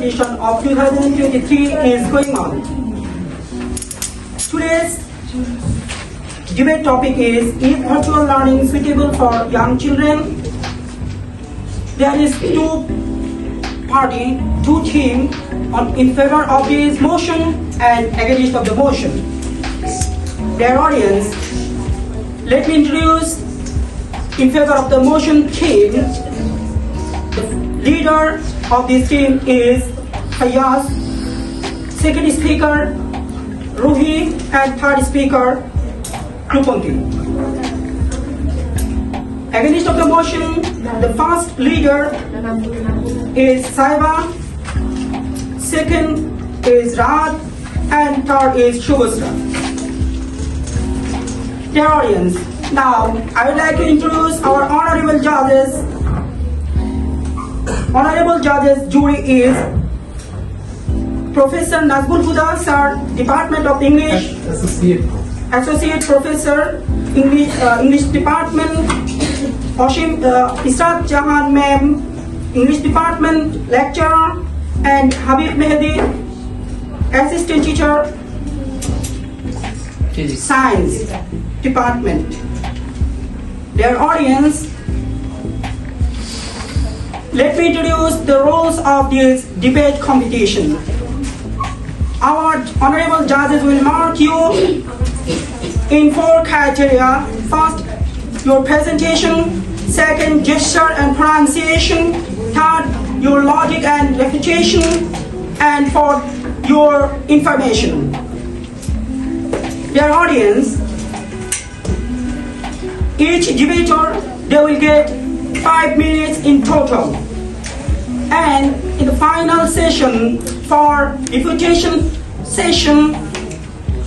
edition of 2023 is going on. Today's debate topic is virtual learning suitable for young children? There is two teams in favor of this motion and against of the motion. Dear audience, let me introduce in favor of the motion team. The leader of this team is Fayaz, second speaker Ruhi, and third speaker Rupanki. Against of the motion, the first leader is Saiba, second is Rad, and third is Shubhasra. Dear audience, now I would like to introduce our honorable judges. Honorable judges jury is Professor Nazmul Huda Sir, Department of English, Associate Professor, English Department, Israt Jahan Ma'am, English Department Lecturer, and Habib Mehdi, Assistant Teacher, Science Department. Dear audience, let me introduce the rules of this debate competition. Our honorable judges will mark you in 4 criteria. First, your presentation. Second, gesture and pronunciation. Third, your logic and refutation. And fourth, your information. Dear audience, each debater, they will get 5 minutes in total. And in the final session for refutation session,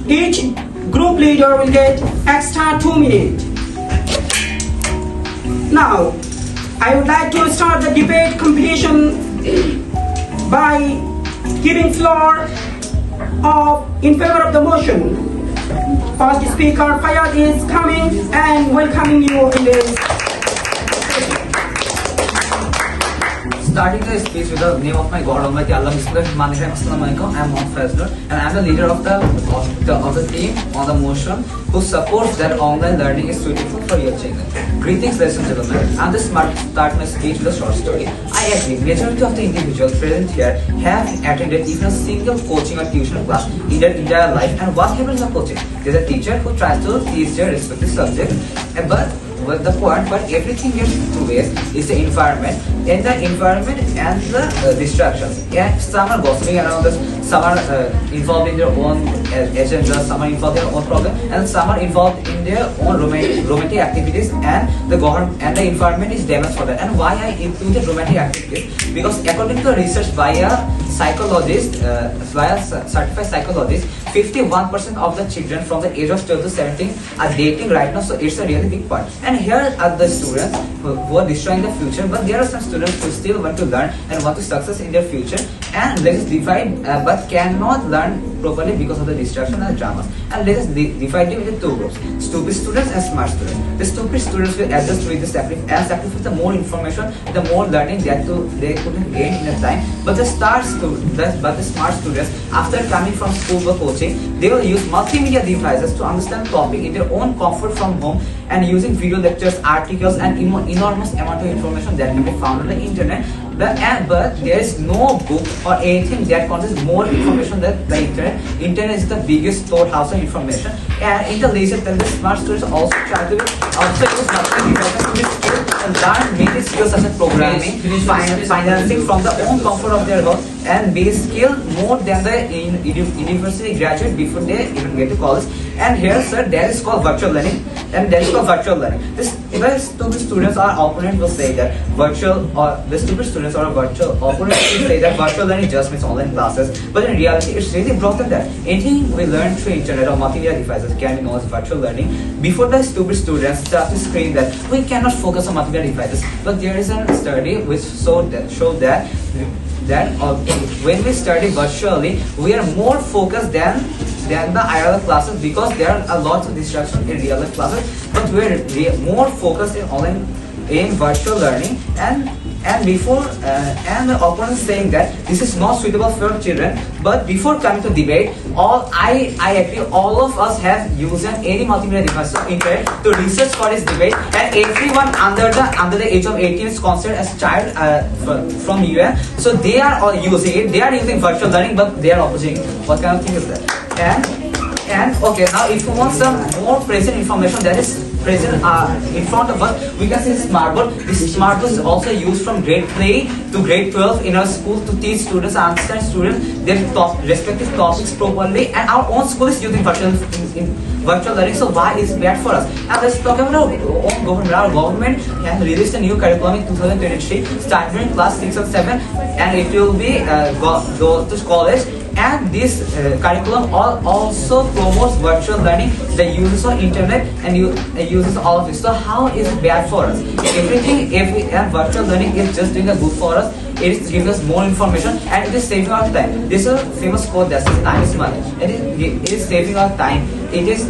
each group leader will get extra 2 minutes. Now, I would like to start the debate competition by giving floor in favor of the motion. First speaker Fayaz is coming and welcoming you in this. Starting the speech with the name of my God Almighty Allah, Assalamualaikum. I am Mohammad Fazlur, and I am the leader of the team on the motion who supports that online learning is suitable for your children. Greetings, ladies and gentlemen. I am the start my speech with a short story. I agree, majority of the individuals present here have attended even a single coaching or tuition class in their entire life. And what happens in the coaching? There is a teacher who tries to teach their respective subject, but the point, but everything gets to waste is the environment, and the distractions. Yeah, some are gossiping around us, some are involved in their own agenda, some are involved in their own problem, and some are involved in their own romantic activities, and the environment is damaged for that. And why I included romantic activities? Because according to research by a psychologist, certified psychologist, 51% of the children from the age of 12 to 17 are dating right now, so it's a really big part. And here are the students who are destroying the future, but there are some students who still want to learn and want to success in their future, and let us divide but cannot learn properly because of the distraction and the dramas. And let us divide them into 2 groups: stupid students and smart students. The stupid students will adjust with the sacrifice the more information, the more learning that they couldn't gain in a time. But the smart students, after coming from school or coaching, they will use multimedia devices to understand topic in their own comfort from home, and using video lectures, articles, and enormous amount of information that can be found on the internet. But there is no book or anything that contains more information than the internet. Internet is the biggest storehouse of information. And in the leisure time, the smart students also try to use multiple devices to be skilled and learn many skills such as programming, financing from the own comfort of their home, and be skilled more than the university graduate before they even get to college. And here, sir, that is called virtual learning, and that is called virtual learning. The stupid students or opponent will say that virtual learning just means online classes, but in reality, it's really broader than that. Anything we learn through internet or multimedia devices can be known as virtual learning. Before the stupid students start to scream that we cannot focus on multimedia devices, but there is a study which showed that when we study virtually, we are more focused than the IRL classes, because there are a lot of distractions in real life classes, but we are more focused in virtual learning. And and the opponent saying that this is not suitable for children. But before coming to debate, I agree, all of us have used any multimedia device of internet to research for this debate, and everyone under the age of 18 is considered as child from UN. So they are all using it. They are using virtual learning, but they are opposing it. What kind of thing is that? And okay, now if you want some more present information that is present in front of us, we can see smartboard. This smartboard is also used from grade 3 to grade 12 in our school to teach students and understand students their respective topics properly. And our own school is using virtual learning. So why is it bad for us? And let's talk about our own government. Our government has released a new curriculum in 2023, starting in class 6 and 7, and it will be go to college. And this curriculum also promotes virtual learning, the use of internet, and uses all of this. So how is it bad for us? And virtual learning is just doing a good for us. It is giving us more information, and it is saving our time. This is a famous quote that says time is money. It is saving our time. It is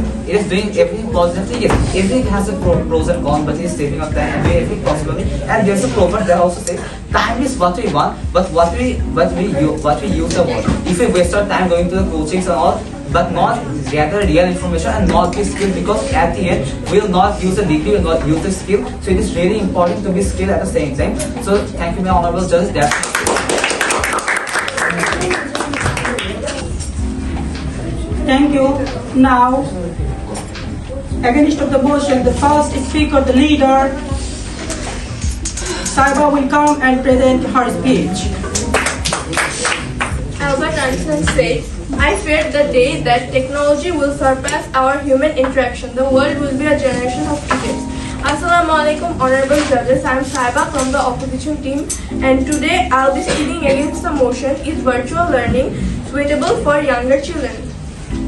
doing everything positively. Yes, everything has a pros and cons, but it is saving our time and doing everything possibly. And there's a proverb that also says time is what we want, but what we use about. If we waste our time going to the coachings and all, but not gather real information and not be skilled, because at the end we will not use the degree, we will not use the skill. So it is really important to be skilled at the same time. So thank you, my honorable judges. Thank you. Now, against of the motion, the first speaker, the leader, Saiba will come and present her speech. Albert Einstein said, I fear the day that technology will surpass our human interaction. The world will be a generation of idiots. Assalamu alaikum, honorable judges. I am Saiba from the opposition team, and today I'll be speaking against the motion, is virtual learning suitable for younger children?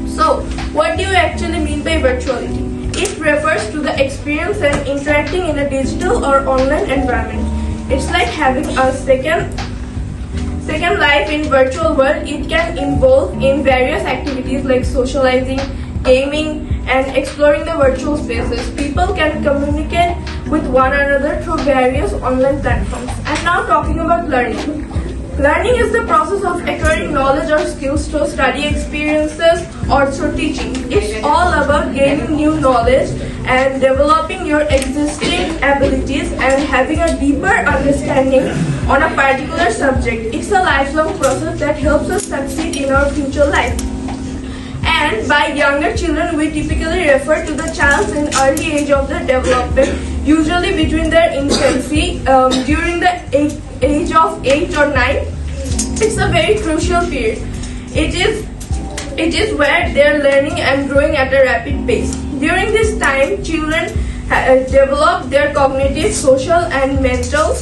So, what do you actually mean by virtuality? It refers to the experience and interacting in a digital or online environment. It's like having a second life in virtual world. It can involve in various activities like socializing, gaming, and exploring the virtual spaces. People can communicate with one another through various online platforms. And now talking about learning. Learning is the process of acquiring knowledge or skills through study experiences or through teaching. It's all about gaining new knowledge and developing your existing abilities and having a deeper understanding on a particular subject. It's a lifelong process that helps us succeed in our future life. And by younger children, we typically refer to the child in early age of the development, usually between their infancy, during the age of 8 or 9. It's a very crucial period. It is where they're learning and growing at a rapid pace. During this time, children develop their cognitive, social, and mental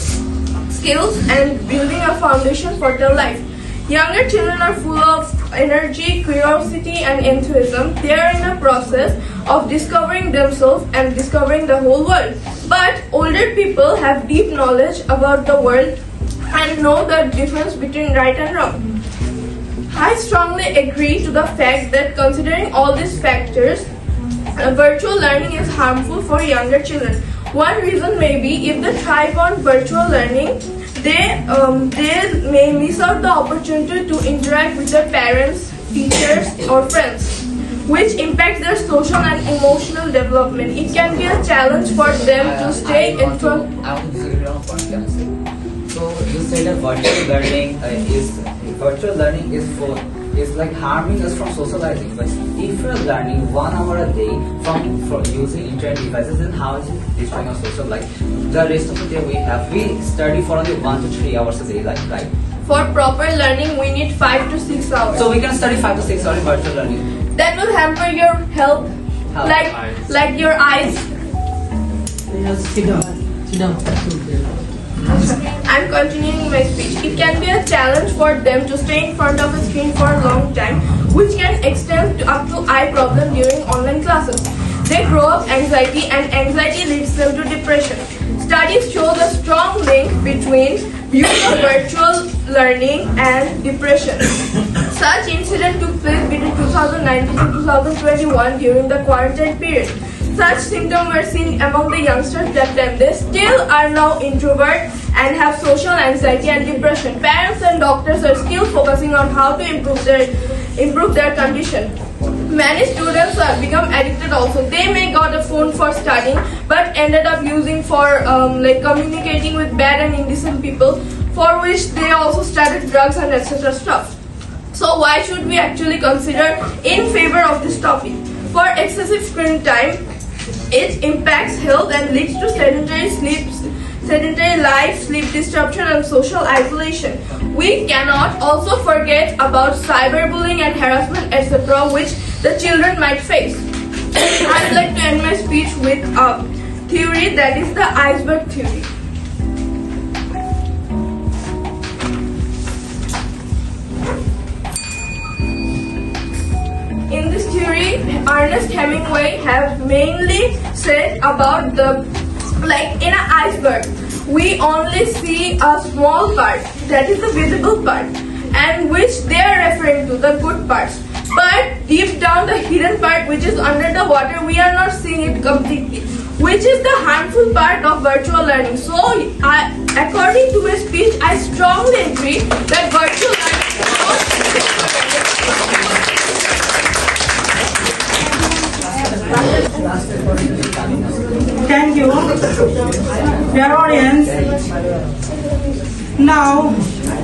skills and building a foundation for their life. Younger children are full of energy, curiosity, and enthusiasm. They are in a process of discovering themselves and discovering the whole world. But older people have deep knowledge about the world and know the difference between right and wrong. I strongly agree to the fact that considering all these factors, virtual learning is harmful for younger children. One reason may be if they thrive on virtual learning, they may miss out the opportunity to interact with their parents, teachers, or friends, which impacts their social and emotional development. It can be a challenge for them to stay in front. I want to disagree on point. Can I say? So you say that virtual learning is like harming us from socializing. But if you're learning 1 hour a day from using internet devices, then how is it destroying our social life? The rest of the day we study for only 1 to 3 hours a day, right? For proper learning, we need 5 to 6 hours. So we can study 5 to 6 hours in virtual learning. That will hamper your health, like your eyes. Sit down. I'm continuing my speech. It can be a challenge for them to stay in front of a screen for a long time, which can extend up to eye problem during online classes. They grow up anxiety, and anxiety leads them to depression. Studies show the strong link between use of virtual learning and depression. Such incident took place between 2019 to 2021 during the quarantine period. Such symptoms were seen among the youngsters that time. They still are now introvert and have social anxiety and depression. Parents and doctors are still focusing on how to improve their condition. Many students have become addicted also. They may got a phone for studying but ended up using for communicating with bad and indecent people, for which they also started drugs and etc. stuff. So why should we actually consider in favor of this topic? For excessive screen time, it impacts health and leads to sedentary life, sleep disruption and social isolation. We cannot also forget about cyberbullying and harassment etc. which the children might face. I'd like to end my speech with a theory, that is the iceberg theory. In this theory, Ernest Hemingway have mainly said about in an iceberg, we only see a small part, that is the visible part, and which they are referring to, the good parts. But deep down the hidden part which is under the water, we are not seeing it completely, which is the harmful part of virtual learning. So, according to my speech, I strongly agree that virtual Thank you. Dear audience, now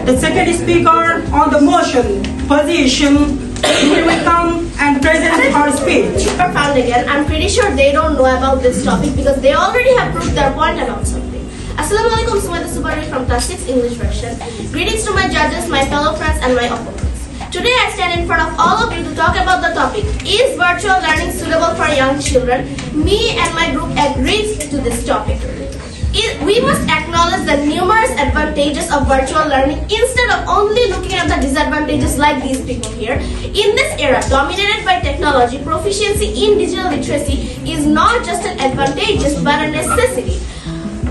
the second speaker on the motion position will come and present her speech. Found again. I'm pretty sure they don't know about this topic because they already have proved their point about something. Assalamualaikum, Sumaya Subari from class 6 English version. Greetings to my judges, my fellow friends and my opponents. Today I stand in front of all of you to talk about the topic, is virtual learning suitable for young children? Me and my group agrees to this topic. We must acknowledge the numerous advantages of virtual learning instead of only looking at the disadvantages like these people here. In this era dominated by technology, proficiency in digital literacy is not just an advantage but a necessity.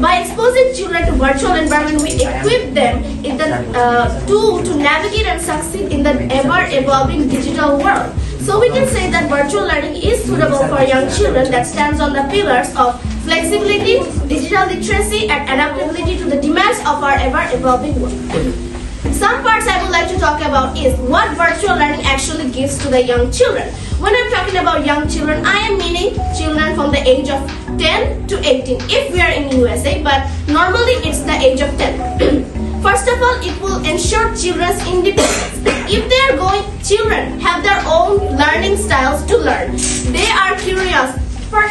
By exposing children to virtual environment, we equip them in to navigate and succeed in the ever-evolving digital world. So we can say that virtual learning is suitable for young children that stands on the pillars of flexibility, digital literacy, and adaptability to the demands of our ever-evolving world. Some parts I would like to talk about is what virtual learning actually gives to the young children. When I'm talking about young children, I am meaning children from the age of 10 to 18 if we are in USA, but normally it's the age of 10. First of all, it will ensure children's independence. If they are children have their own learning styles to learn. They are curious. For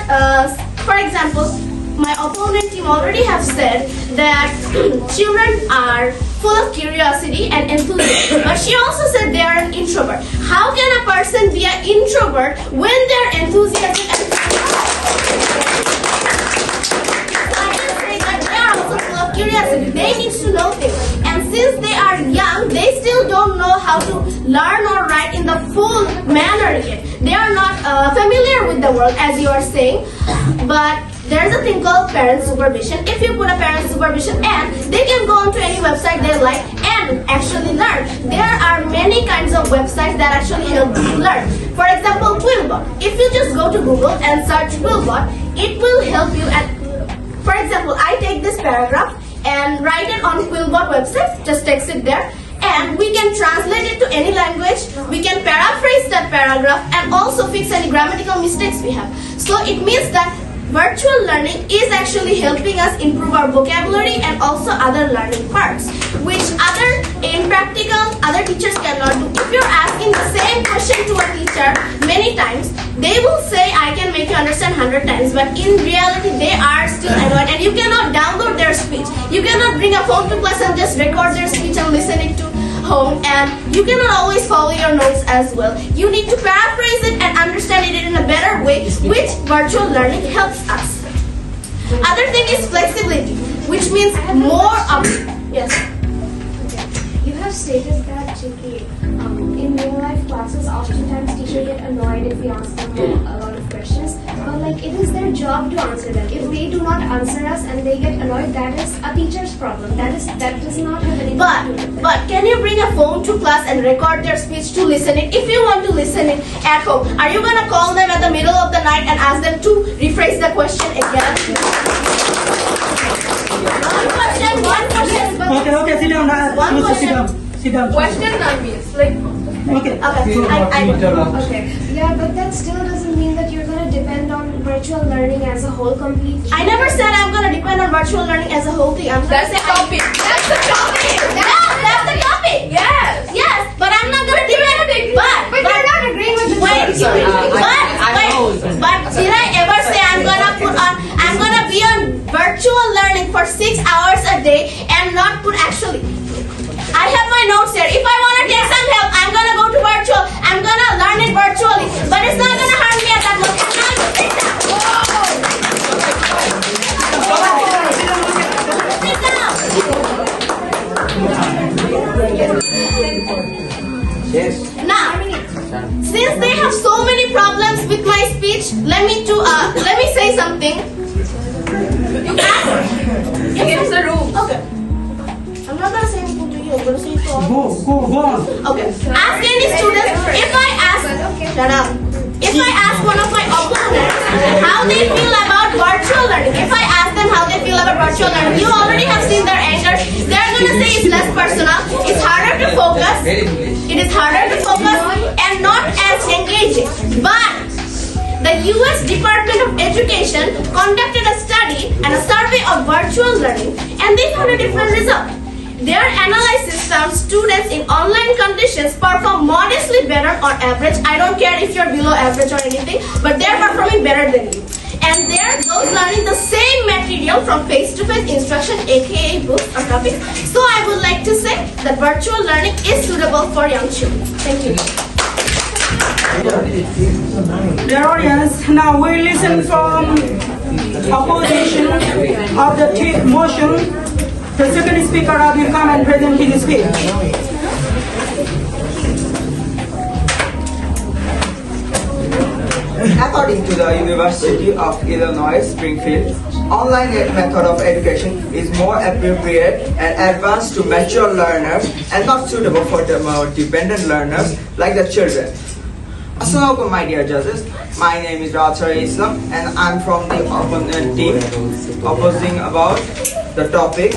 example, my opponent team already have said that children are full of curiosity and enthusiasm. But she also said they are an introvert. How can a person be an introvert when they are enthusiastic and curiosity? They need to know things, and since they are young, they still don't know how to learn or write in the full manner yet. They are not familiar with the world, as you are saying, but there's a thing called parent supervision. If you put a parent supervision, and they can go onto any website they like and actually learn. There are many kinds of websites that actually help you learn. For example, Quillbot. If you just go to Google and search Quillbot, it will help you at. For example, I take this paragraph and write it on Quillbot website, just text it there, and we can translate it to any language, we can paraphrase that paragraph and also fix any grammatical mistakes we have. So it means that virtual learning is actually helping us improve our vocabulary and also other learning parts, which in practical, other teachers cannot do. If you're asking the same question to a teacher many times, they will say, I can make you understand 100 times, but in reality, they are still annoyed, and you cannot download their speech. You cannot bring a phone to class and just record their speech and listen it to home, and you cannot always follow your notes as well. You need to paraphrase it and understand it in a better way, which virtual learning helps us. Other thing is flexibility, which means more yes. You have stated that, Chiki, in real life classes, oftentimes teachers get annoyed if we ask them a lot of questions. But it is their job to answer them. If they do not answer us and they get annoyed, that is a teacher's problem. That does not have anything to do with it. But can you bring a phone to class and record their speech to listen it? If you want to listen it at home, are you gonna call them at the middle of the night and ask them to rephrase the question again? One question Okay, sit down. One Sit question. down. Sit down. Question means like Okay. Okay, Okay. Yeah, but that still doesn't mean that you're gonna depend on virtual learning as a whole completely. I never said I'm gonna depend on virtual learning as a whole thing. I'm gonna that's say the topic. That's the topic. That's the topic. Yes. Yes, but I'm not gonna depend. But you're not agreeing with the wait, Sorry, but did I ever say I'm gonna be on virtual learning for 6 hours a day and not put actually? I have my notes here. If I wanna take some help, I'm gonna go to virtual. I'm gonna learn it virtually, but it's not gonna harm me at that moment. Now you sit down. Yes. Now, since they have so many problems with my speech, let me say something. You can. It's the rule. Okay. I'm not gonna say anything to you. I'm gonna say it to all. Go on. Okay. Ask any student. Shut up. If I ask one of my opponents how they feel about virtual learning, if I ask them how they feel about virtual learning, you already have seen their answers. They're gonna say it's less personal, it's harder to focus, it is harder to focus, and not as engaging. But the US Department of Education conducted a study and a survey of virtual learning, and they found a different result. Their analysis found students in online conditions perform modestly better on average. I don't care if you're below average or anything, but they're performing better than you. And they're those learning the same material from face-to-face instruction, aka books or topics. So I would like to say that virtual learning is suitable for young children. Thank you. Dear audience, now we listen from opposition of the motion. The second speaker will come and present his speech. According to the University of Illinois Springfield, online method of education is more appropriate and advanced to mature learners and not suitable for the more dependent learners like the children. Assalamualaikum, my dear judges. My name is Rathar Islam and I'm from the opponent team opposing about the topic,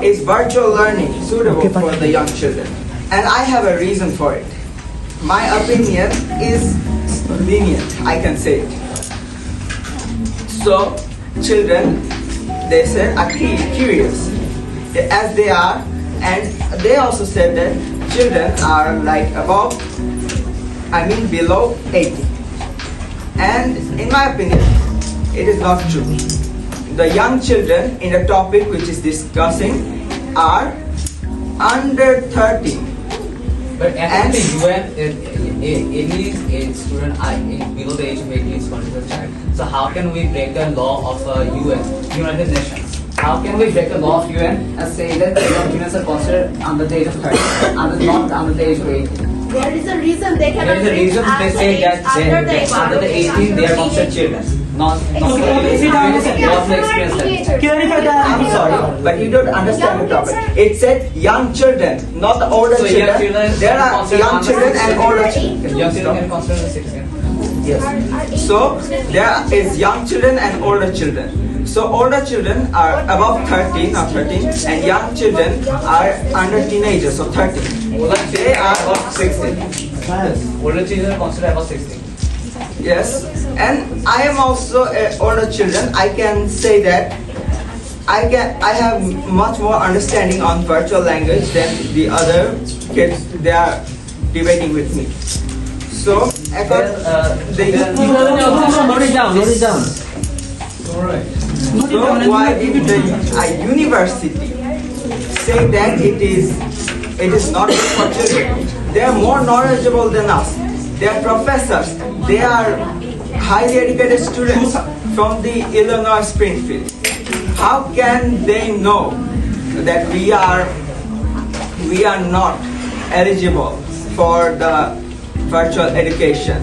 is virtual learning suitable for the young children? And I have a reason for it. My opinion is lenient, I can say it. So, children, they said, are curious, as they are, and they also said that children are like below 80. And in my opinion, it is not true. The young children in the topic which is discussing are under 13. But at the UN, any student below the age of 18 is considered a child. So how can we break the law of UN, United Nations? How can we break the law of UN and say that students are considered under the age of 13, not under the age of 18? There is a reason they cannot There is a reach reason they after say age- that after the age under the 18 they are considered children. Not Okay, sit down, listen. experience. Clarify I'm that. sorry, but you don't understand the topic. It said young children, not the older So young children. children There are considered young under children 16. and older children. Young children can consider the citizen. Yes. So there is young children and older children. So older children are above 13 or 13 and young children are under teenagers, so 13. They are about 16. Older children are considered about 16. Yes, and I am also older children. I can say that I have much more understanding on virtual language than the other kids. They are debating with me. So, Note it down. So why did the university say that it is not good for children? They are more knowledgeable than us. They are professors. They are highly educated students from the Illinois Springfield. How can they know that we are not eligible for the virtual education?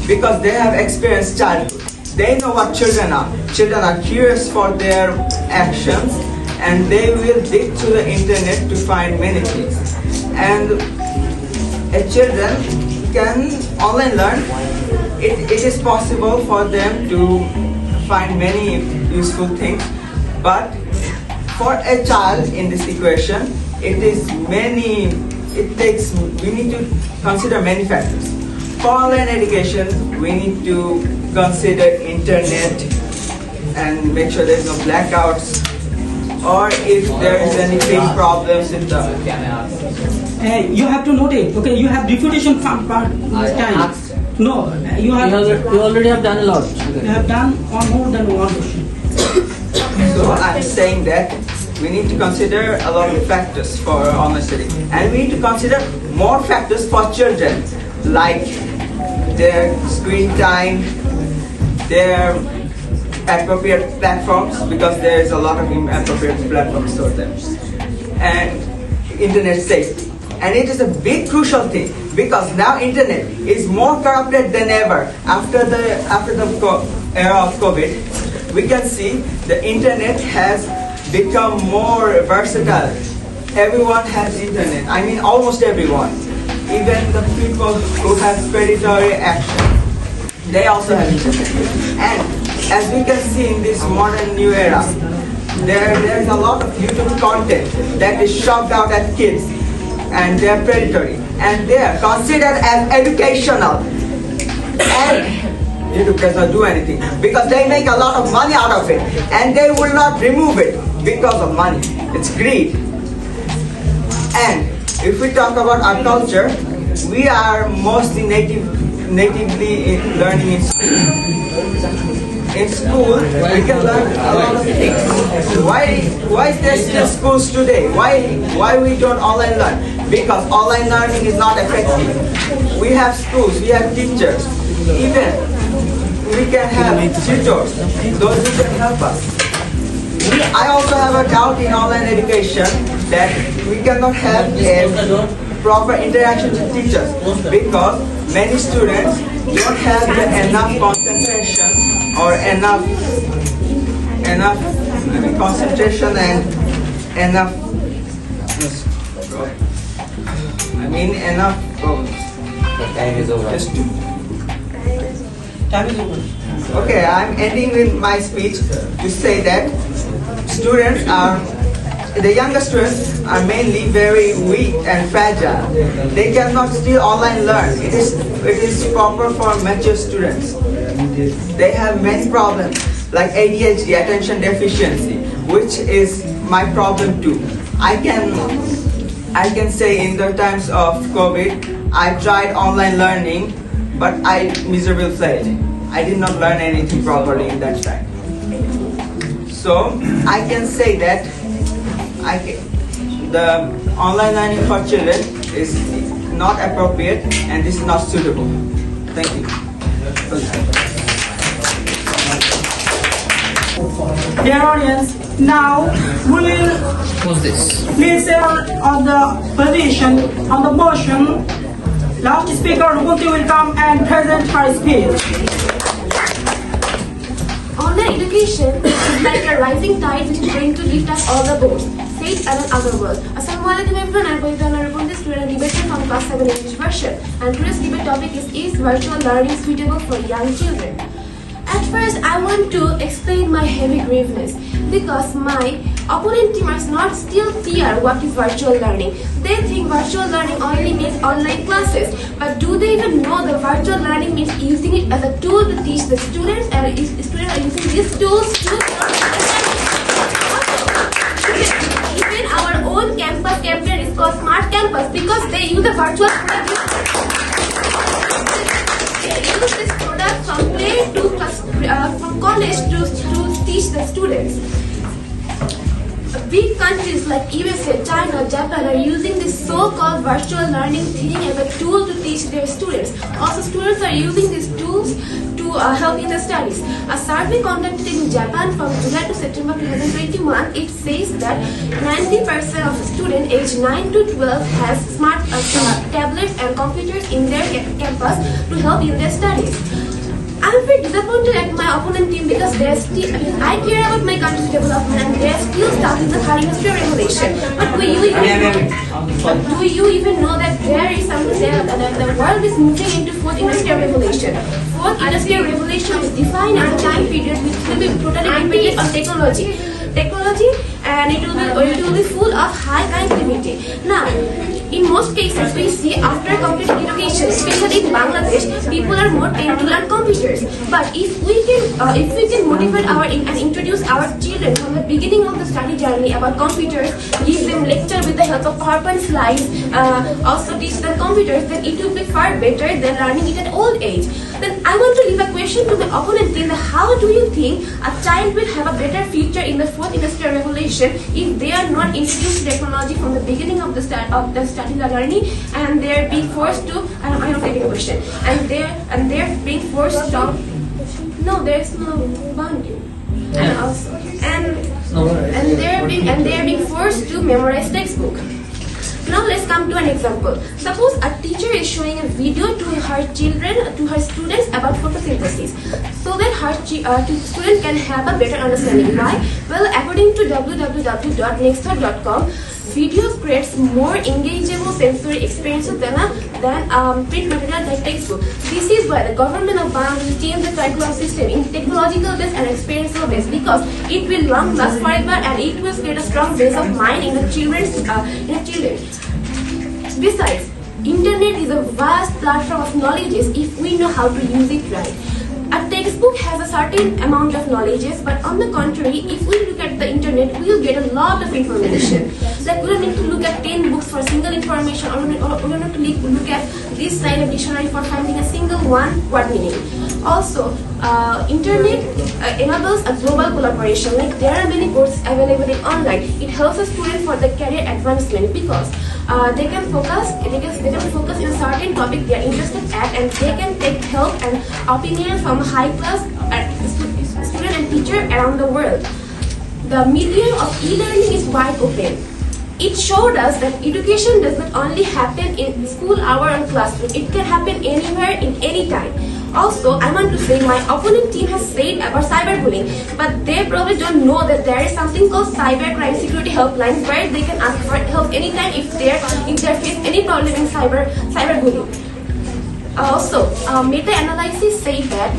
Because they have experienced childhood. They know what children are. Children are curious for their actions and they will dig through the internet to find many things. And children can online learn. It is possible for them to find many useful things, but for a child in this equation, we need to consider many factors. For online education, we need to consider internet and make sure there's no blackouts, or if there is any big problems with the You have to note it. Okay, you have refutation from part time. No, you already have done a lot. You have done more than one question. So I'm saying that we need to consider a lot of factors for online study, and we need to consider more factors for children, like their screen time, their appropriate platforms, because there is a lot of inappropriate platforms for them, and internet safety. And it is a big crucial thing, because now internet is more corrupted than ever after the era of COVID. We can see the internet has become more versatile. Everyone has internet. I mean, almost everyone. Even the people who have predatory action, they also have internet. And as we can see in this modern new era, there's a lot of YouTube content that is shoved out at kids, and they're predatory, and they're considered as educational. And YouTube does not do anything because they make a lot of money out of it, and they will not remove it because of money. It's greed. And if we talk about our culture, we are mostly natively learning in school. In school, we can learn a lot of things. Why is there still schools today? Why we don't online learn? Because online learning is not effective. We have schools, we have teachers, even we can have tutors, those who can help us. I also have a doubt in online education that we cannot have a proper interaction with teachers, because many students don't have enough concentration or enough concentration and enough Time is over. Time is over. Okay, I'm ending with my speech to say that the younger students are mainly very weak and fragile. They cannot still online learn. It is proper for mature students. They have many problems like ADHD, attention deficiency, which is my problem too. I can say in the times of COVID, I tried online learning, but I miserably failed. I did not learn anything properly in that time. So I can say that the online learning for children is not appropriate, and this is not suitable. Thank you. Dear audience, now we will Who's this? place on the position on the motion. Last speaker Rukunti will come and present her speech. Online education is like a rising tide which is going to lift up all the boats, said Alan Agarwal. Assalamualaikum everyone, I'm Boitana Rukunti, student debater from class 7 English version. And today's debate topic is virtual learning suitable for young children? At first, I want to explain my heavy grievances because my opponent team is not still clear what is virtual learning. They think virtual learning only means online classes, but do they even know the virtual learning means using it as a tool to teach the students, and students are using these tools to even our own campus campaign is called Smart Campus because they use the virtual use this product from play to from college to teach the students. Big countries like USA, China, Japan are using this so-called virtual learning thing as a tool to teach their students. Also, students are using these tools to help in their studies. A survey conducted in Japan from July to September 2021, it says that 90% of students aged 9 to 12 has smart tablets and computers in their campus to help in their studies. I'm very disappointed at my opponent team because they're still, I care about my country's development and they're still stuck in the third industrial revolution. But do you even know that there is something there that the world is moving into fourth industrial revolution? Fourth industrial revolution is defined as a time period which will be totally dependent on technology. Technology and it will be full of high connectivity. Now, in most cases, we see after complete education, especially in Bangladesh, people are more tend to learn computers. But if we can motivate and introduce our children from the beginning of the study journey about computers, give them lecture with the help of PowerPoint slides, also teach them computers, then it will be far better than learning it at old age. Then I want to leave a question to the opponent team: how do you think a child will have a better future in the fourth industrial revolution if they are not introduced to technology from the beginning of the study learning, and they are being forced to? I'm not getting a question. And they're being forced to. No, there's no boundary. And they are being forced to memorize textbook. Now let's come to an example. Suppose a teacher is showing a video to her students about photosynthesis, so that her student can have a better understanding. Why? Well, according to www.nextthought.com, video creates more engageable sensory experiences than print material like textbook. This is why the government of Bangladesh changed the curriculum system in technological based and experiential based, because it will long last forever and it will create a strong base of mind in the children. Besides, internet is a vast platform of knowledges if we know how to use it right. A textbook has a certain amount of knowledges, but on the contrary, if we look at the internet, we will get a lot of information. Like we don't need to look at 10 books for single information, or we don't need to look at this side of dictionary for finding a single one word meaning. Also, internet enables a global collaboration. Like there are many courses available in online. It helps a student for the career advancement because they can focus in a certain topic they are interested at, and they can take help and opinion from high class student and teacher around the world. The medium of e-learning is wide open. It showed us that education does not only happen in school hour and classroom. It can happen anywhere in any time. Also, I want to say my opponent team has said about cyberbullying, but they probably don't know that there is something called cybercrime security helpline where they can ask for help anytime if they face any problem in cyberbullying. Also, meta-analysis say that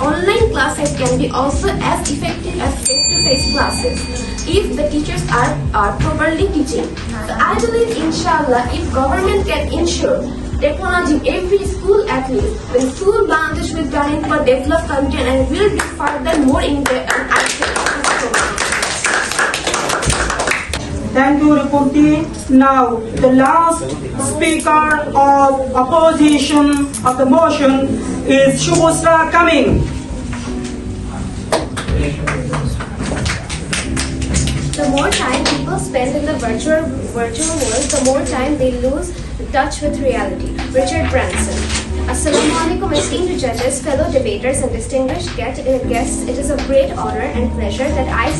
online classes can be also as effective as face-to-face classes if the teachers are properly teaching. So I believe, inshallah, if government can ensure technology in every school at least, then school Bangladesh will turn into a developed country and will be further more in the Thank you, Ripunti. Now, the last speaker of opposition of the motion is Shubhasra Coming. The more time people spend in the virtual world, the more time they lose touch with reality. Richard Branson. Assalamu alaikum, esteemed judges, fellow debaters, and distinguished guests. It is a great honor and pleasure that I,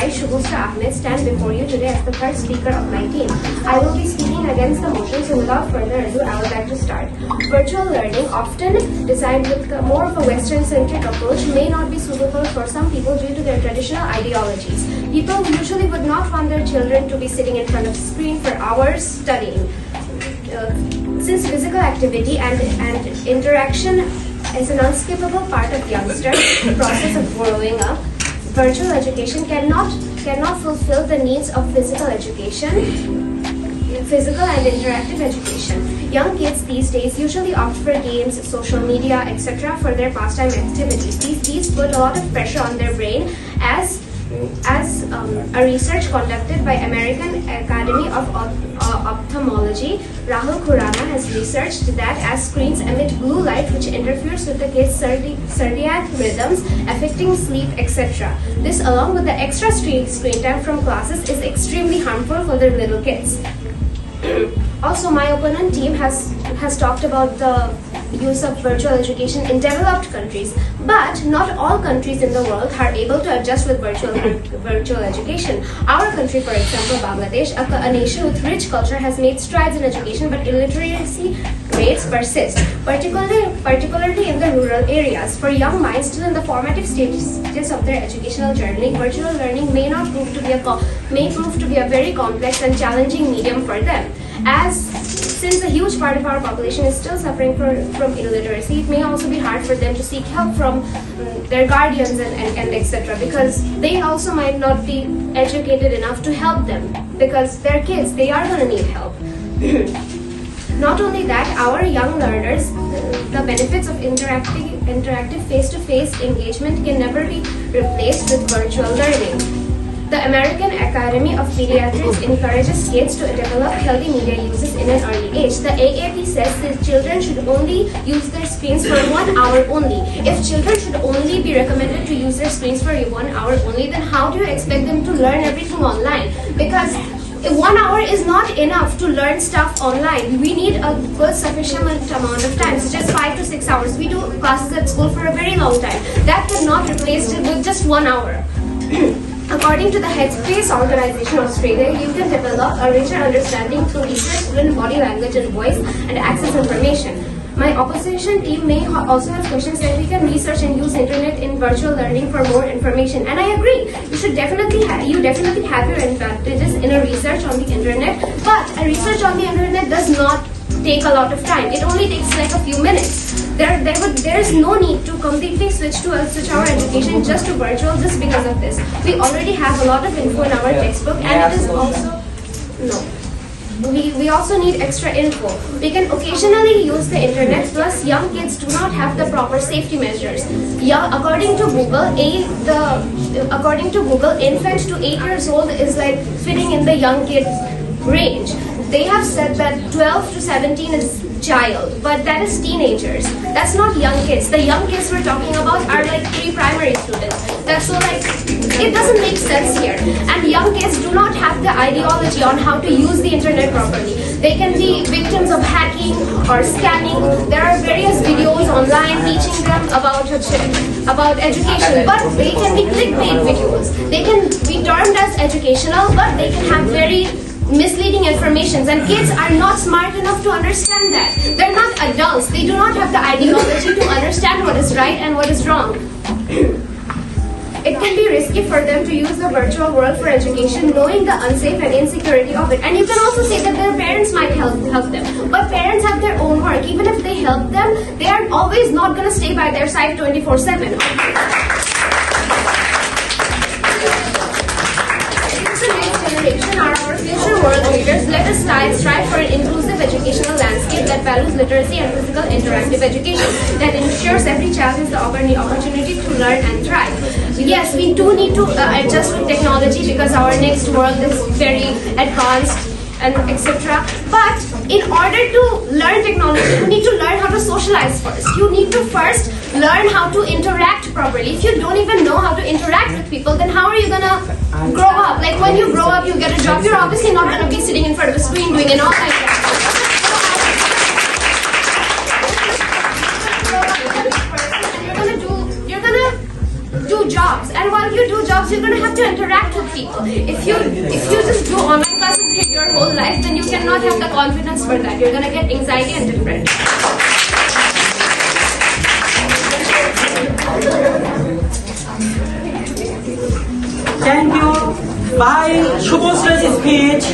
Shubhasra Ahmed, stand before you today as the third speaker of my team. I will be speaking against the motion, so without further ado, I would like to start. Virtual learning, often designed with more of a Western-centric approach, may not be suitable for some people due to their traditional ideologies. People usually would not want their children to be sitting in front of a screen for hours studying. Since physical activity and interaction is an unskippable part of youngsters' process of growing up, virtual education cannot fulfill the needs of physical and interactive education. Young kids these days usually opt for games, social media, etc. for their pastime activities. These put a lot of pressure on their brain as a research conducted by American Academy of Ophthalmology, Rahul Khurana, has researched that as screens emit blue light which interferes with the kids' circadian rhythms, affecting sleep, etc. This, along with the extra screen time from classes, is extremely harmful for the little kids. Also, my opponent team has talked about the use of virtual education in developed countries, but not all countries in the world are able to adjust with virtual education. Our country, for example, Bangladesh, a nation with rich culture, has made strides in education, but illiteracy rates persist, particularly in the rural areas. For young minds still in the formative stages of their educational journey, virtual learning may prove to be a very complex and challenging medium for them. As since a huge part of our population is still suffering from illiteracy, it may also be hard for them to seek help from their guardians and etc. because they also might not be educated enough to help them because they're kids, they are going to need help. Not only that, our young learners, the benefits of interactive face-to-face engagement can never be replaced with virtual learning. The American Academy of Pediatrics encourages kids to develop healthy media uses in an early age. The AAP says that children should only use their screens for 1 hour only. If children should only be recommended to use their screens for 1 hour only, then how do you expect them to learn everything online? Because 1 hour is not enough to learn stuff online. We need a good sufficient amount of time, such as 5 to 6 hours. We do classes at school for a very long time. That cannot replace it with just 1 hour. According to the Headspace Organization Australia, you can develop a richer understanding through research, student body language and voice, and access information. My opposition team may also have questions that we can research and use internet in virtual learning for more information. And I agree, you definitely have your advantages in a research on the internet, but a research on the internet does not take a lot of time. It only takes like a few minutes. There is no need to completely switch our education just to virtual just because of this. We already have a lot of info in our textbook, and it is also we also need extra info. We can occasionally use the internet, plus young kids do not have the proper safety measures. According to Google, infant to 8 years old is like fitting in the young kids range. They have said that 12 to 17 is child, but that is teenagers. That's not young kids. The young kids we're talking about are like pre-primary students. That's so like, it doesn't make sense here. And young kids do not have the ideology on how to use the internet properly. They can be victims of hacking or scamming. There are various videos online teaching them about education, but they can be clickbait videos. They can be termed as educational, but they can have very misleading information, and kids are not smart enough to understand that. They're not adults. They do not have the ideology to understand what is right and what is wrong. It can be risky for them to use the virtual world for education, knowing the unsafe and insecurity of it. And you can also say that their parents might help them. But parents have their own work. Even if they help them, they are always not going to stay by their side 24/7. Are our future world leaders. Let us strive for an inclusive educational landscape that values literacy and physical interactive education, that ensures every child has the opportunity to learn and thrive. Yes, we do need to adjust with technology because our next world is very advanced and etc. But in order to learn technology, you need to learn how to socialize first. You need to first learn how to interact properly. If you don't even know how to interact with people, then how are you gonna grow up? Like when you grow up, you get a job, you're obviously not gonna be sitting in front of a screen doing an online class. You're gonna do jobs, and while you do jobs, you're gonna have to interact with people. If you just do online classes your whole life, then you cannot have the confidence for that. You're gonna get anxiety and depression. Thank you. By Shubhasree's speech,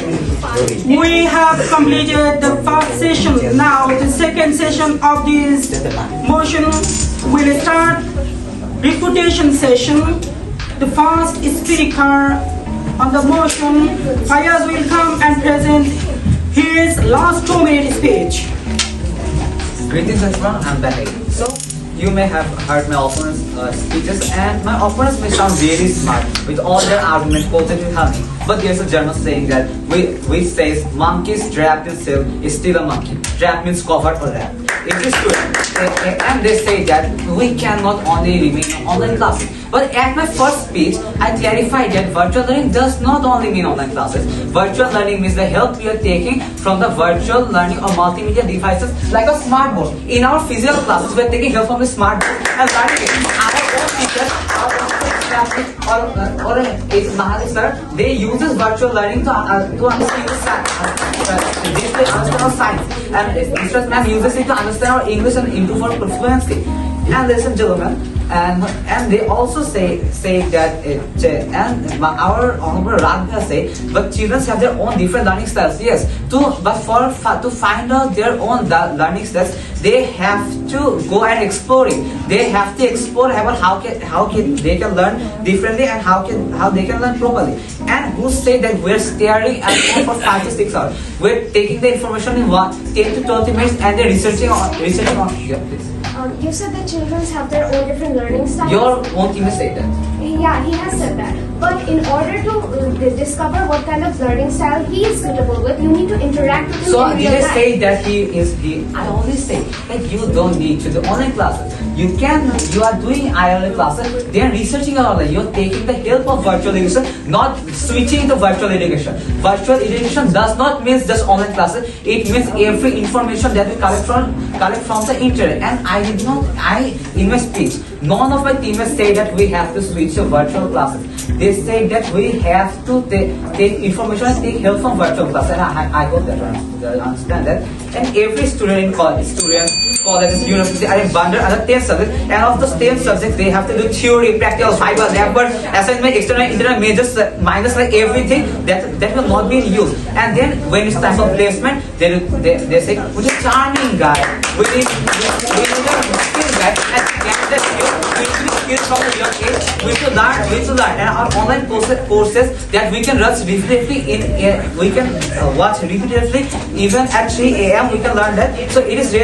we have completed the first session. Now the second session of this motion will start refutation session. The first speaker on the motion, Fayaz, will come and present his last 2-minute speech. Greetings everyone, I'm back. So, you may have heard my opponent's speeches, and my opponents may sound really smart with all their arguments quoted to help me. But there's a German saying that which says monkeys trapped in silk is still a monkey. Trap means covered or wrapped. It is true. And they say that we cannot only remain in online classes. But at my first speech, I clarified that virtual learning does not only mean online classes. Virtual learning means the help we are taking from the virtual learning or multimedia devices like a smartboard. In our physical classes, we are taking help from a smartboard and learning it. Our own teachers, or Mahali sir, they use this virtual learning to understand our science. And Mr. Ma'am uses it to understand our English and improve our fluency. And ladies and gentlemen, and they also say that and our honorable Radha say, but children have their own different learning styles. Yes, to find out their own learning styles, they have to go and explore it. They have to explore about how they can learn differently and how they can learn properly. And who say that we're staring at phone for 5 to 6 hours? We're taking the information in 10 to 20 minutes and they're researching on. Yeah, please. You said that children have their own different learning styles. Your own team has said that. Yeah, he has said that. But in order to discover what kind of learning style he is suitable with, you need to interact with him So in did real I time. say that I always say that you don't need to do online classes. You are doing IRL classes, they are researching online. You're taking the help of virtual education, not switching to virtual education. Virtual education does not mean just online classes. It means every information that we collect from the internet. And in my speech, none of my teammates say that we have to switch to virtual classes. They say that we have to take information and take help from virtual classes. And I hope that you understand that. And every student in colleges, colleges, university are in bundle under 10 subjects, and of those 10 subjects they have to do theory, practical, fiber, backward, assignment, external, internal, majors, minus, like everything that will not be in use. And then when it's time for placement, they say, "Which is charming guy, we need a skill guy," and get the skill. We need skills from a young age. We should learn, and our online courses that we can watch repeatedly watch repeatedly even at 3 a.m. we can learn that. So it is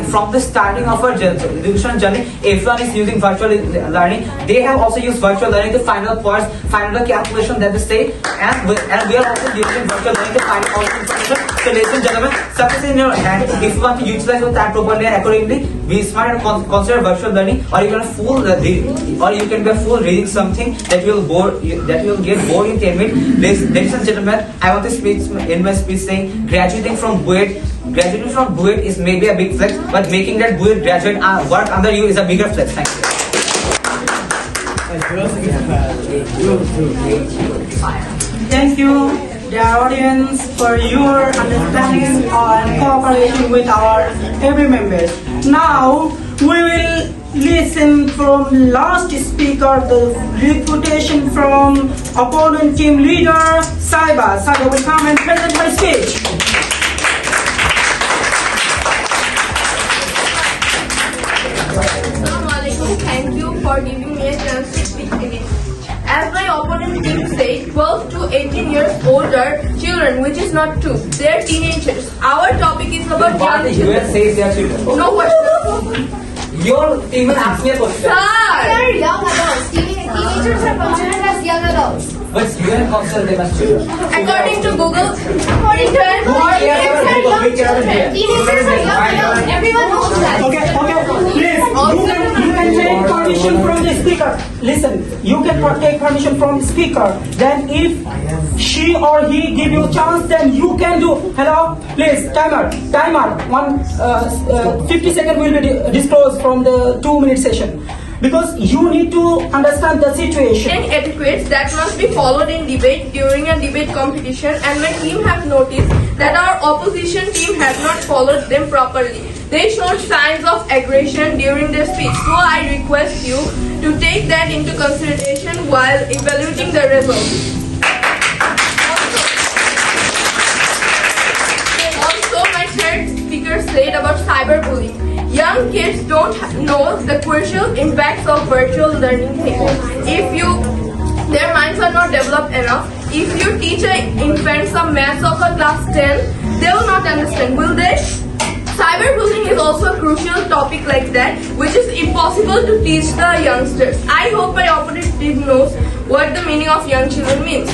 from the starting of our education journey, everyone is using virtual learning. They have also used virtual learning to find out parts, find out the calculation that they say, and we are also using virtual learning to find out all the information. So ladies and gentlemen, success in your hand. If you want to utilize your time properly and accordingly, be smart and consider virtual learning, or you can be a fool reading something that will get bored in 10 minutes. Ladies and gentlemen, I want to speak in my speech saying graduating from BUET is maybe a big flex, but making that BUET graduate work under you is a bigger flex. Thank you. Thank you, dear audience, for your understanding and cooperation with our every members. Now we will listen from last speaker the reputation from opponent team leader Saiba. Saiba will come and present her speech. Assalamualaikum. Thank you for giving me a chance to speak in it. As my opponent team said, 12 to 18 years older children, which is not true. They're teenagers. Our topic is about What the young children. US says they are children. No question. Your team will ask me a question. Sir! They're young adults. Teenagers are considered as young adults. But you can consider them as children. According to Google, According to Who are they? teenagers are young children. Teenagers are young adults. Everyone knows that. Okay, please, you can take permission from the speaker. Listen, you can take permission from the speaker. Then if she or he give you chance, then you can do. Hello, please, timer. 50 seconds will be disclosed from the 2-minute session. Because you need to understand the situation. and etiquettes that must be followed in debate during a debate competition, and my team have noticed that our opposition team has not followed them properly. They showed signs of aggression during their speech, so I request you to take that into consideration while evaluating the results. Also, my third speaker said about cyberbullying. Young kids don't know the crucial impacts of virtual learning things. Their minds are not developed enough. If you teach an infant some maths of a class 10, they will not understand, will they? Cyberbullying is also a crucial topic like that, which is impossible to teach the youngsters. I hope my opponent team knows what the meaning of young children means.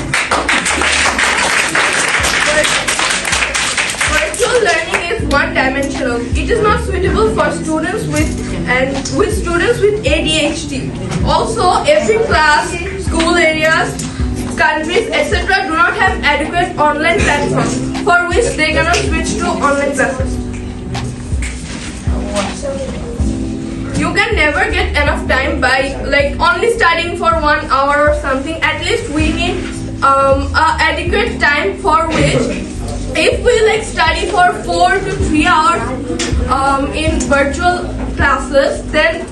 Virtual learning is one-dimensional. It is not suitable for students with ADHD. Also, every class, school areas, countries, etc. do not have adequate online platforms for which they cannot switch to online classes. You can never get enough time by only studying for 1 hour or something. At least we need adequate time for which, if we study for 4 to 3 hours in virtual classes, then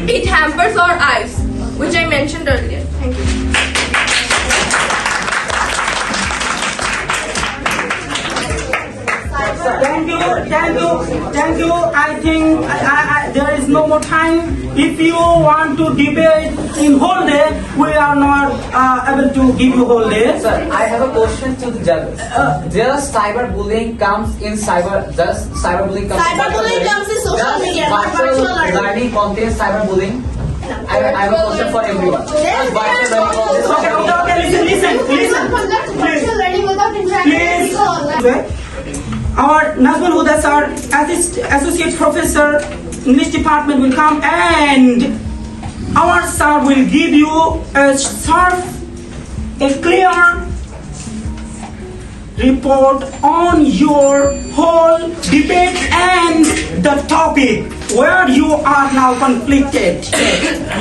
It hampers our eyes, which I mentioned earlier. Thank you. Thank you. I think there is no more time. If you want to debate in whole day, we are not able to give you whole day. Sir, I have a question to the judges. Does cyberbullying comes in cyber? Does cyberbullying comes? Cyberbullying comes in social media, not virtual learning. Learning contains cyberbullying. I have a question for everyone. Does virtual learning contain Okay, listen. Virtual learning without interacting with Please. people online. Our Nazmul Huda sir, Associate Professor, English Department will come and our sir will give you a sharp, a clear report on your whole debate and the topic where you are now conflicted.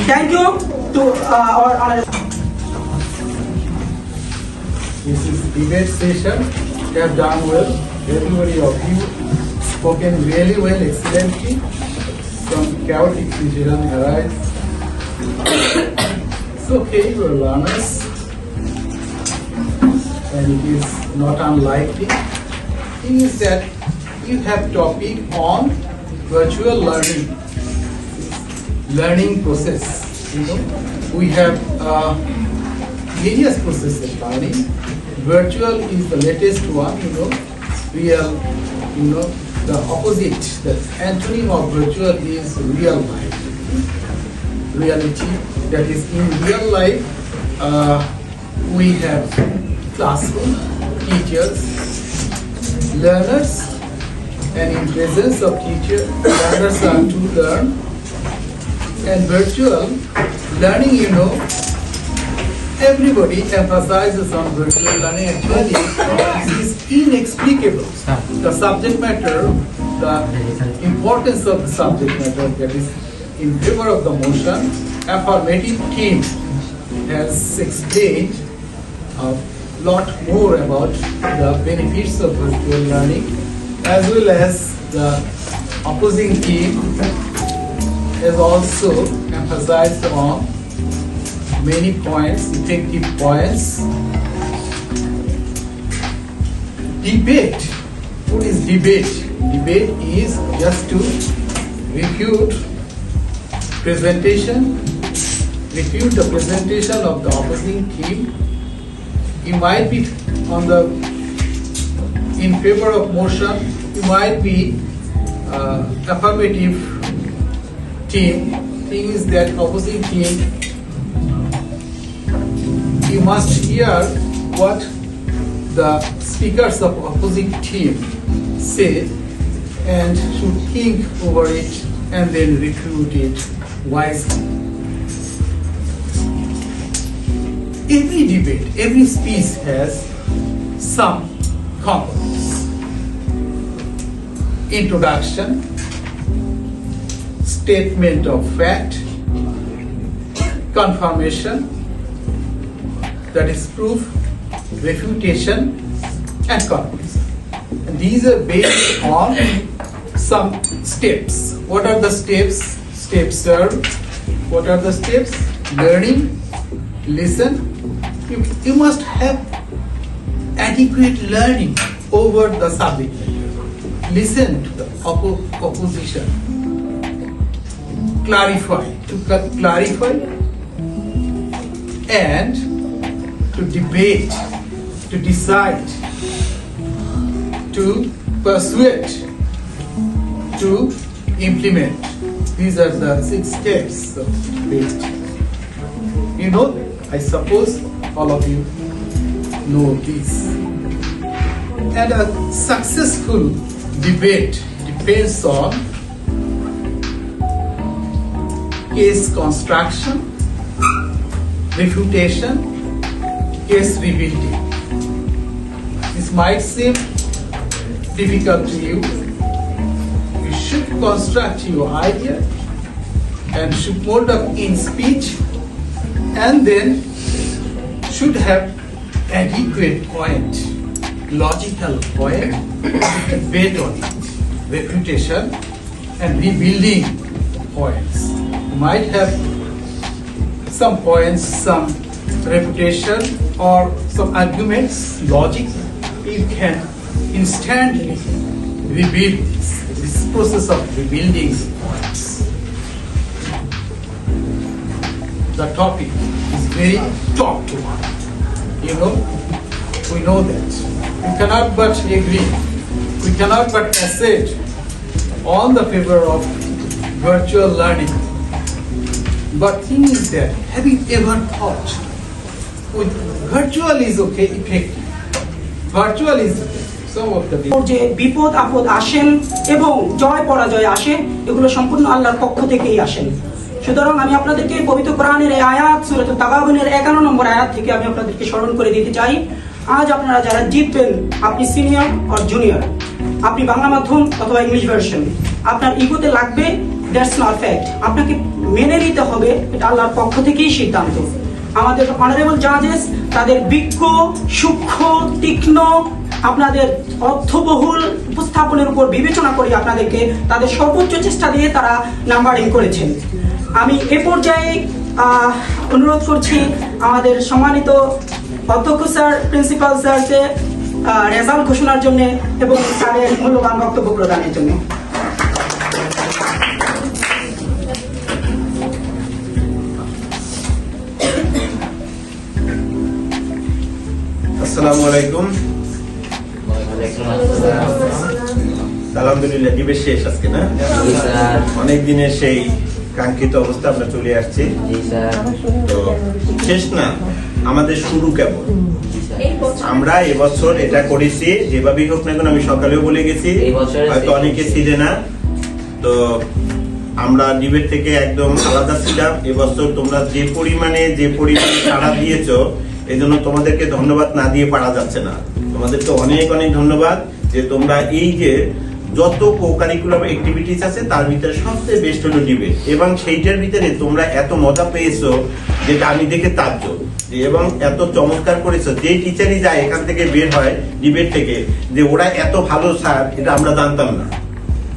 Thank you to our honorable. This is debate session. You have done well. Everybody of you spoken really well, excellently. Some chaotic situation arise. It's okay, you are learners. And it is not unlikely. Thing is that you have topic on virtual learning process. You know, we have various processes of learning. Virtual is the latest one, you know. Real, you know, the opposite, the antonym of virtual is real life. Reality, that is in real life, we have classroom, teachers, learners, and in presence of teacher, learners are to learn. And virtual learning, you know, everybody emphasizes on virtual learning. Actually, it is inexplicable. The subject matter, the importance of the subject matter that is in favor of the motion, affirmative team has explained a lot more about the benefits of virtual learning, as well as the opposing team has also emphasized on many points, effective points. Debate. What is debate? Debate is just to refute the presentation of the opposing team. You might be in favor of motion, you might be affirmative team. Thing is that opposing team, you must hear what the speakers of opposite team say and should think over it and then refute it wisely. Every debate, every speech has some components. Introduction, statement of fact, confirmation, that is proof, refutation, and conclusion. And these are based on some steps. What are the steps? Steps, sir. What are the steps? Learning, listen. You must have adequate learning over the subject matter. Listen to the opposition. Clarify. To clarify and to debate, to decide, to persuade, to implement. These are the 6 steps of debate. You know, I suppose all of you know this. And a successful debate depends on case construction, refutation, case rebuilding. This might seem difficult to you. You should construct your idea and should mold up in speech and then should have adequate point, logical point, and bet on it, refutation and rebuilding points. might have some points, some reputation or some arguments, logic, you can instantly rebuild this process of rebuilding points. The topic is very top to one. You know, we know that. We cannot but agree, we cannot but assert on the favor of virtual learning. But thing is that, have you ever thought, with virtual is okay, effective. Virtual is some of the যে বিপদ আপদ আসেন এবং জয় পরাজয় আসে, এগুলো সম্পূর্ণ আল্লাহর পক্ষ থেকেই আসেন। সুতরাং আমি আপনাদেরকে পবিত্র কোরআনের এই আয়াত সূরা তাগাবুনের 11 নম্বর আয়াত থেকে আমি আপনাদেরকে স্মরণ করে দিতে চাই। আজ আপনারা যারা জিতবেন, আপনি সিনিয়র অর জুনিয়র, আপনি বাংলা মাধ্যম অথবা ইংলিশ ভার্সন, আপনার ইগোতে লাগবে, দ্যাটস নট ফ্যাক্ট। আপনাকে মেনে নিতে হবে, এটা আল্লাহর পক্ষ থেকেই সিদ্ধান্ত। আমাদের অনারেবল জাজেস তাদের বিজ্ঞ, সূক্ষ্ম, তীক্ষ্ণ, আপনাদের অর্থবহুল উপস্থাপনের উপর বিবেচনা করে আপনাদেরকে তাদের সর্বোচ্চ চেষ্টা দিয়ে তারা নাম্বারিং করেছেন। আমি এ পর্যায়ে অনুরোধ করছি আমাদের সম্মানিত অধ্যক্ষ স্যার, প্রিন্সিপাল স্যারকে রেজাল্ট ঘোষণার জন্য এবং তাদের মূল্যবান বক্তব্য প্রদানের জন্য। আসসালামু আলাইকুম। আলহামদুলিল্লাহ, দিবস শেষ আজকে না? অনেক দিনের সেই কাঙ্ক্ষিত অবস্থা আমরা চলে আসছি। তো শেষ না, আমাদের শুরু কেবল। আমরা এবছর এটা করেছি, যেভাবেই হোক না কেন, আমি সকালেও বলে গেছি, হয়তো অনেকে ছিলেন না। তো আমরা ডিবেট থেকে একদম আলাদা ছিলাম। এবছর তোমরা যে পরিমাণে সাড়া দিয়েছ, এই জন্য তোমাদেরকে ধন্যবাদ না দিয়ে পারা যাচ্ছে না। তোমাদেরকে অনেক অনেক ধন্যবাদ যে তোমরা এই যে যত কো-কারিকুলাম অ্যাক্টিভিটিস আছে তার ভিতরে সবচেয়ে বেস্ট হলো ডিবেট, এবং সেইটার ভিতরে তোমরা এত মজা পেয়েছো যেটা আমি দেখে তাজ্জব, এবং এত চমৎকার করেছো। যেই টিচারই যায় এখান থেকে বের হয় ডিবেট থেকে, যে ওরা এত ভালো স্যার, এটা আমরা জানতাম না।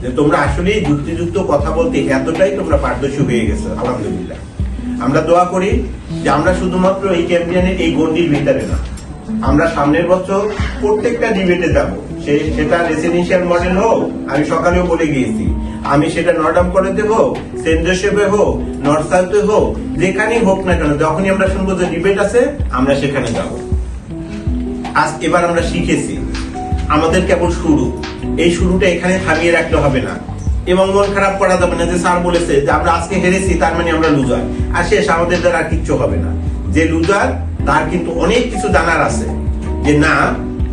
যে তোমরা আসলেই যুক্তিযুক্ত কথা বলতে এতটাই তোমরা পারদর্শী হয়ে গেছো, আলহামদুলিল্লাহ। আমরা দোয়া করি যে আমরা শুধুমাত্র এই ক্যাম্পিয়নের এই গন্ডির ভিতরে না, আমরা সামনের বছর প্রত্যেকটা ডিবেটে যাব। সেটা রেসিডেন্সিয়াল মডেল হোক, আমি সকালেও বলে গিয়েছি, আমি সেটা নর্ডাম করে দেবো, সেন্ট জোসেফে হোক, নর্থ সাউথে হোক, যেখানেই হোক না কেন, যখনই আমরা শুনবো যে ডিবেট আছে, আমরা সেখানে যাব। এবার আমরা শিখেছি, আমাদের কেবল শুরু, এই শুরুটা এখানে থামিয়ে রাখতে হবে না, এবং মন খারাপ করা যাবে না যে স্যার বলেছে যে আমরা আজকে হেরেছি তার মানে আমরা লুজার, আর শেষ, আমাদের দ্বারা আর কিচ্ছু হবে না। যে লুজার তার কিন্তু অনেক কিছু জানার আছে, যে না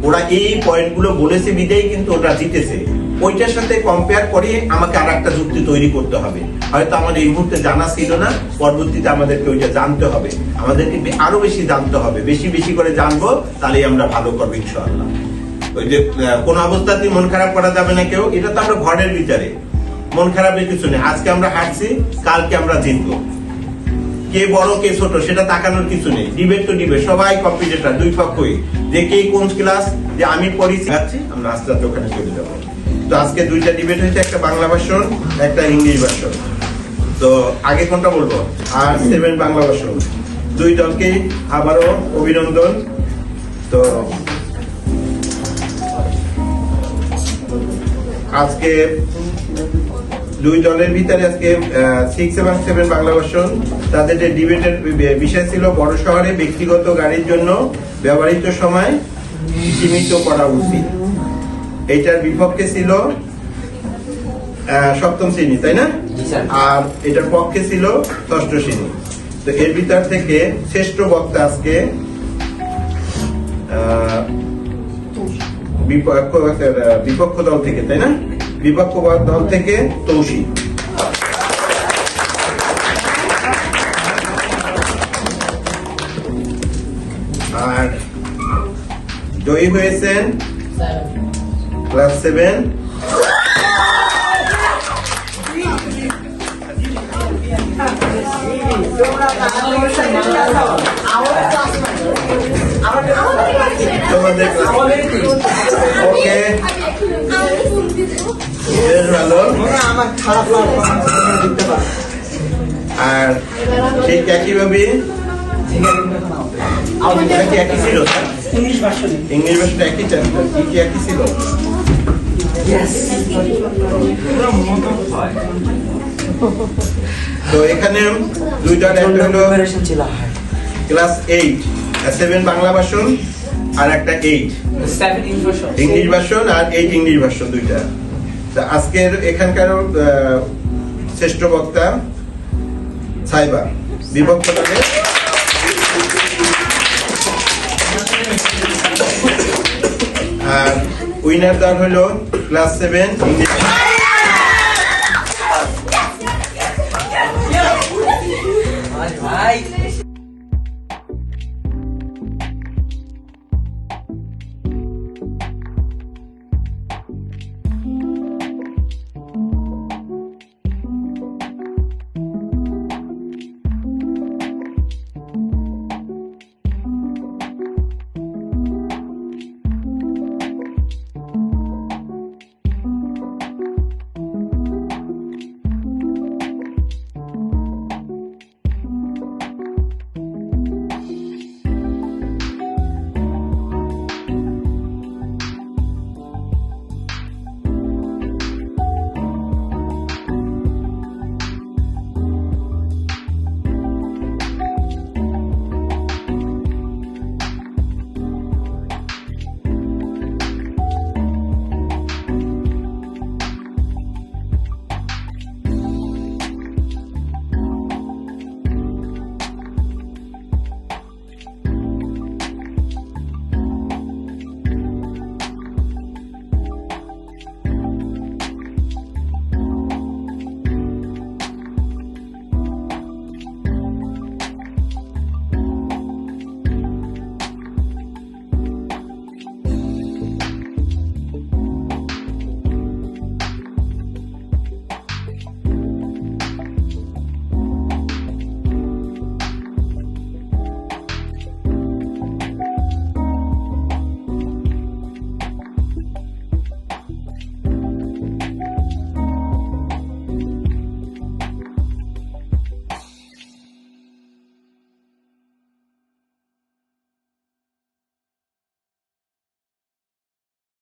ওরা এই পয়েন্টগুলো বলেছে বিদেই কিন্তু ওটা জিতেছে, ওইটার সাথে কম্পেয়ার করে আমাকে আর একটা যুক্তি তৈরি করতে হবে। হয়তো আমাদের এই মুহূর্তে জানা ছিল না, পরবর্তীতে আমাদেরকে ওইটা জানতে হবে, আমাদেরকে আরো বেশি জানতে হবে, বেশি বেশি করে জানবো, তাহলেই আমরা ভালো করবো ইনশাআল্লাহ। ওই যে কোন অবস্থাতেই মন খারাপ করা যাবে না কেউ, এটা তো আমরা ঘরের ভিতরে, মন খারাপের কিছু নেই। আজকে আমরা হারছি, কালকে আমরা জিতবো, কে বড় কে ছোট সেটা তাকানোর কিছু নেই। ডিবেট তো ডিবেট, সবাই কম্পিটিটর, দুই পক্ষই, যে কে কোন ক্লাস, যে আমি পড়ি যাচ্ছি, আমরা আস্তে আস্তে ওখানে চলে যাবো। তো আজকে দুইটা ডিবেট হয়েছে, একটা বাংলা ভার্সন, একটা ইংলিশ ভার্সন। তো আগে কোনটা বলবো? আর 7 বাংলা ভার্সন। দুই দলকে আবারও অভিনন্দন। তো আজকে দুই দলের ভিতরে আজকে 6 এবং 7 বাংলা ভার্সন, তাদের যে ডিবেটের বিষয় ছিল বড় শহরে ব্যক্তিগত গাড়ির জন্য ব্যবহৃত সময় সীমিত করা উচিত। এইটার বিপক্ষে ছিল 7ম শ্রেণী, তাই না? আর এটার পক্ষে ছিল 6ষ্ঠ শ্রেণী। তো এর ভিতর থেকে শ্রেষ্ঠ বক্তা আজকে বিপক্ষ দল থেকে, তাই না? বিপক্ষ দল থেকে তৌশিক। আর জয়ী হয়েছেন ক্লাস 7। তোমাদের ওকে, বেশ ভালো। আর ঠিক একইভাবে এটা কি একই ছিল স্যার? ইংলিশ ভার্সনে ইংলিশ ভাষাটা একই চ্যাপ্টার কি একই ছিল? তো এখানে দুইটা একটা হলো ক্লাস 8 7 বাংলা ভাষণ আর একটা 8 ইংলিশ ভাষণ আর 8 ইংলিশ ভাষণ দুইটা। তো আজকের এখানকার শ্রেষ্ঠ বক্তা সাইবা বিভক্ত করে আর উইনার দল হলো ক্লাস 7 ইংলিশ